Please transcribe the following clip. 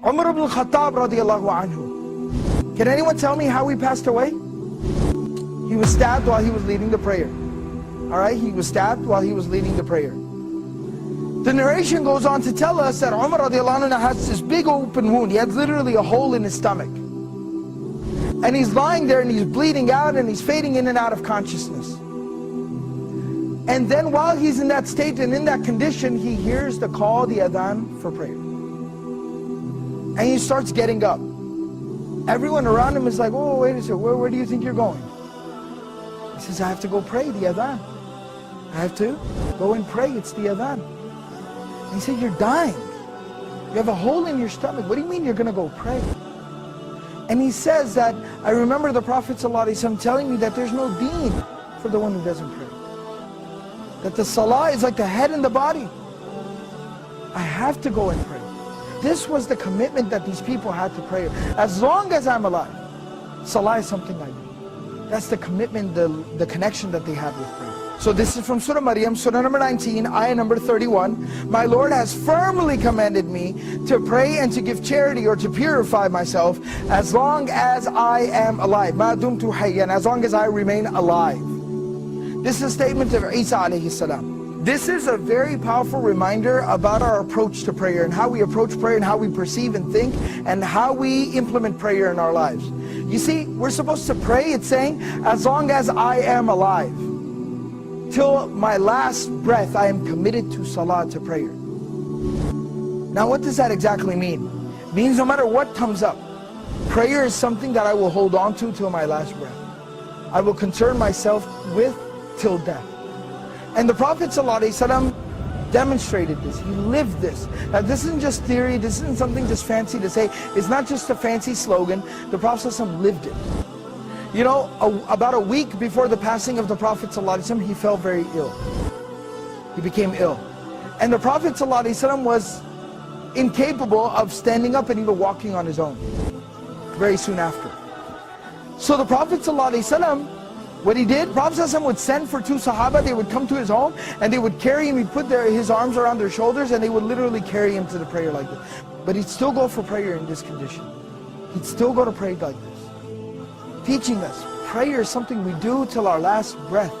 Umar ibn al-Khattab radiallahu anhu. Can anyone tell me how he passed away? He was stabbed while he was leading the prayer. Alright, he was stabbed while he was leading the prayer. The narration goes on to tell us that Umar radiallahu anhu has this big open wound. He had literally a hole in his stomach. And he's lying there and he's bleeding out and he's fading in and out of consciousness. And then while he's in that state and in that condition, he hears the call, the adhan for prayer. And he starts getting up. Everyone around him is like, oh, wait a second, where do you think you're going? He says, I have to go pray the adhan. I have to go and pray, it's the adhan. And he said, you're dying. You have a hole in your stomach. What do you mean you're going to go pray? And he says that, I remember the Prophet ﷺ telling me that there's no deen for the one who doesn't pray. That the salah is like the head and the body. I have to go and pray. This was the commitment that these people had to prayer. As long as I'm alive, salah is something I do. That's the commitment, the connection that they have with prayer. So this is from Surah Maryam, Surah number 19, ayah number 31. My Lord has firmly commanded me to pray and to give charity or to purify myself as long as I am alive. Ma dumtu hayyan, as long as I remain alive. This is a statement of Isa alayhi salam. This is a very powerful reminder about our approach to prayer and how we approach prayer and how we perceive and think and how we implement prayer in our lives. You see, we're supposed to pray, it's saying, as long as I am alive. Till my last breath, I am committed to salah, to prayer. Now what does that exactly mean? It means no matter what comes up, prayer is something that I will hold on to till my last breath. I will concern myself with till death. And the Prophet ﷺ demonstrated this. He lived this. Now this isn't just theory, this isn't something just fancy to say. It's not just a fancy slogan. The Prophet ﷺ lived it. You know, about a week before the passing of the Prophet ﷺ, he fell very ill. He became ill. And the Prophet ﷺ was incapable of standing up and even walking on his own very soon after. So the Prophet ﷺ, what he did, Prophet ﷺ would send for two Sahaba. They would come to his home and they would carry him. He'd put his arms around their shoulders and they would literally carry him to the prayer like this. But he'd still go for prayer in this condition. He'd still go to pray like this. Teaching us, prayer is something we do till our last breath.